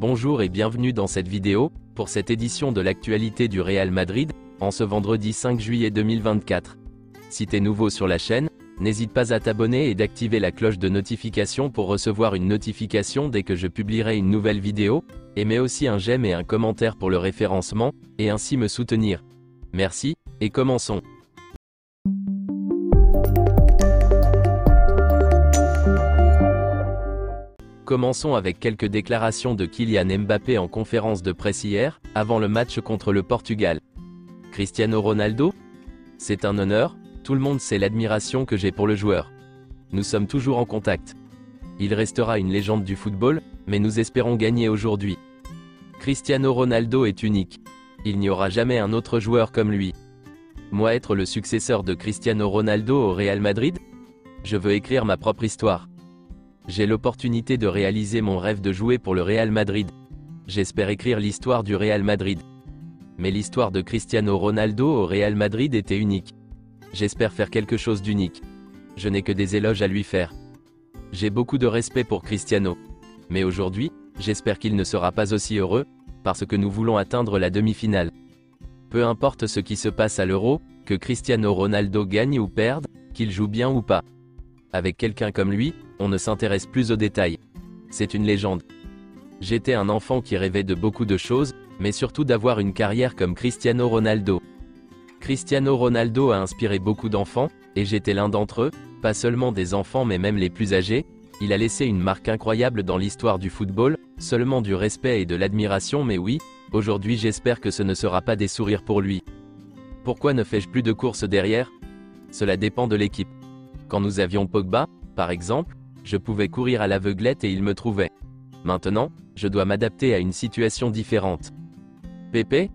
Bonjour et bienvenue dans cette vidéo, pour cette édition de l'actualité du Real Madrid, en ce vendredi 5 juillet 2024. Si t'es nouveau sur la chaîne, n'hésite pas à t'abonner et d'activer la cloche de notification pour recevoir une notification dès que je publierai une nouvelle vidéo, et mets aussi un j'aime et un commentaire pour le référencement, et ainsi me soutenir. Merci, et commençons. Commençons avec quelques déclarations de Kylian Mbappé en conférence de presse hier, avant le match contre le Portugal. Cristiano Ronaldo? C'est un honneur, tout le monde sait l'admiration que j'ai pour le joueur. Nous sommes toujours en contact. Il restera une légende du football, mais nous espérons gagner aujourd'hui. Cristiano Ronaldo est unique. Il n'y aura jamais un autre joueur comme lui. Moi être le successeur de Cristiano Ronaldo au Real Madrid? Je veux écrire ma propre histoire. J'ai l'opportunité de réaliser mon rêve de jouer pour le Real Madrid. J'espère écrire l'histoire du Real Madrid. Mais l'histoire de Cristiano Ronaldo au Real Madrid était unique. J'espère faire quelque chose d'unique. Je n'ai que des éloges à lui faire. J'ai beaucoup de respect pour Cristiano. Mais aujourd'hui, j'espère qu'il ne sera pas aussi heureux, parce que nous voulons atteindre la demi-finale. Peu importe ce qui se passe à l'Euro, que Cristiano Ronaldo gagne ou perde, qu'il joue bien ou pas. Avec quelqu'un comme lui, on ne s'intéresse plus aux détails. C'est une légende. J'étais un enfant qui rêvait de beaucoup de choses, mais surtout d'avoir une carrière comme Cristiano Ronaldo. Cristiano Ronaldo a inspiré beaucoup d'enfants, et j'étais l'un d'entre eux, pas seulement des enfants mais même les plus âgés. Il a laissé une marque incroyable dans l'histoire du football, seulement du respect et de l'admiration, mais oui, aujourd'hui j'espère que ce ne sera pas des sourires pour lui. Pourquoi ne fais-je plus de courses derrière? Cela dépend de l'équipe. Quand nous avions Pogba, par exemple, je pouvais courir à l'aveuglette et il me trouvait. Maintenant, je dois m'adapter à une situation différente. Pepe?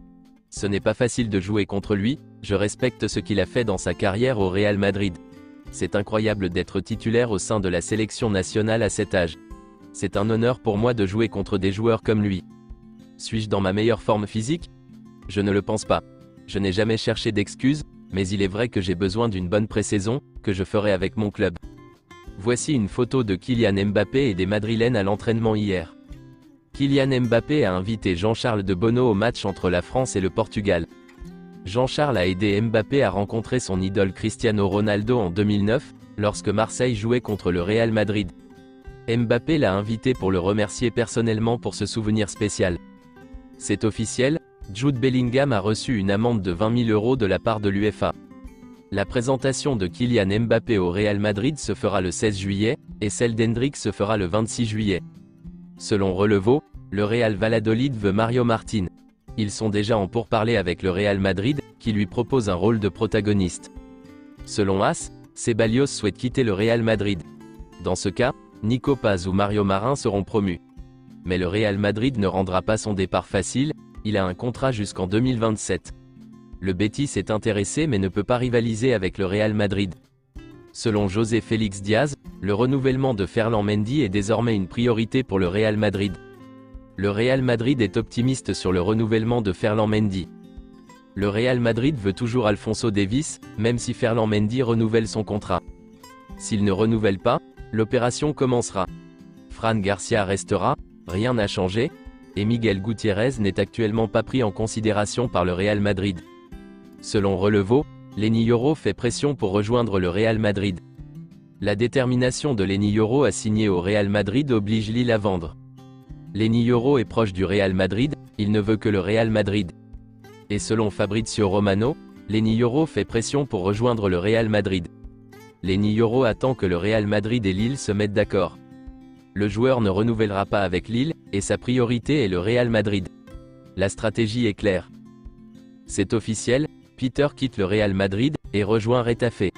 Ce n'est pas facile de jouer contre lui, je respecte ce qu'il a fait dans sa carrière au Real Madrid. C'est incroyable d'être titulaire au sein de la sélection nationale à cet âge. C'est un honneur pour moi de jouer contre des joueurs comme lui. Suis-je dans ma meilleure forme physique? Je ne le pense pas. Je n'ai jamais cherché d'excuses, mais il est vrai que j'ai besoin d'une bonne pré-saison, que je ferai avec mon club. Voici une photo de Kylian Mbappé et des Madrilènes à l'entraînement hier. Kylian Mbappé a invité Jean-Charles de Bono au match entre la France et le Portugal. Jean-Charles a aidé Mbappé à rencontrer son idole Cristiano Ronaldo en 2009, lorsque Marseille jouait contre le Real Madrid. Mbappé l'a invité pour le remercier personnellement pour ce souvenir spécial. C'est officiel, Jude Bellingham a reçu une amende de 20 000 € de la part de l'UEFA. La présentation de Kylian Mbappé au Real Madrid se fera le 16 juillet, et celle d'Hendrick se fera le 26 juillet. Selon Relevo, le Real Valladolid veut Mario Martin. Ils sont déjà en pourparlers avec le Real Madrid, qui lui propose un rôle de protagoniste. Selon AS, Ceballos souhaite quitter le Real Madrid. Dans ce cas, Nico Paz ou Mario Marin seront promus. Mais le Real Madrid ne rendra pas son départ facile, il a un contrat jusqu'en 2027. Le Betis est intéressé mais ne peut pas rivaliser avec le Real Madrid. Selon José Félix Diaz, le renouvellement de Ferland Mendy est désormais une priorité pour le Real Madrid. Le Real Madrid est optimiste sur le renouvellement de Ferland Mendy. Le Real Madrid veut toujours Alphonso Davies, même si Ferland Mendy renouvelle son contrat. S'il ne renouvelle pas, l'opération commencera. Fran Garcia restera, rien n'a changé, et Miguel Gutiérrez n'est actuellement pas pris en considération par le Real Madrid. Selon Relevo, Leny Yoro fait pression pour rejoindre le Real Madrid. La détermination de Leny Yoro à signer au Real Madrid oblige Lille à vendre. Leny Yoro est proche du Real Madrid, il ne veut que le Real Madrid. Et selon Fabrizio Romano, Leny Yoro fait pression pour rejoindre le Real Madrid. Leny Yoro attend que le Real Madrid et Lille se mettent d'accord. Le joueur ne renouvellera pas avec Lille, et sa priorité est le Real Madrid. La stratégie est claire. C'est officiel, Peter quitte le Real Madrid, et rejoint Retafe.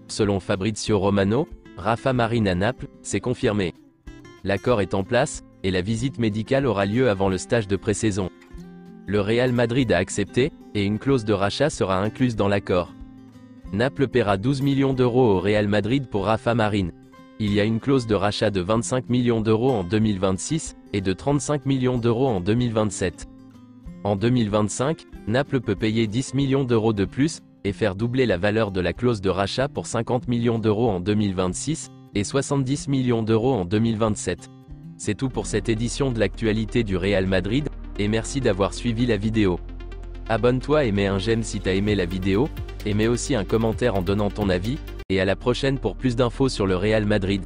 Selon Fabrizio Romano, Rafa Marin à Naples, c'est confirmé. L'accord est en place, et la visite médicale aura lieu avant le stage de pré-saison. Le Real Madrid a accepté, et une clause de rachat sera incluse dans l'accord. Naples paiera 12 millions € au Real Madrid pour Rafa Marin. Il y a une clause de rachat de 25 millions € en 2026, et de 35 millions € en 2027. En 2025, Naples peut payer 10 millions € de plus, et faire doubler la valeur de la clause de rachat pour 50 millions € en 2026, et 70 millions € en 2027. C'est tout pour cette édition de l'actualité du Real Madrid, et merci d'avoir suivi la vidéo. Abonne-toi et mets un j'aime si t'as aimé la vidéo, et mets aussi un commentaire en donnant ton avis, et à la prochaine pour plus d'infos sur le Real Madrid.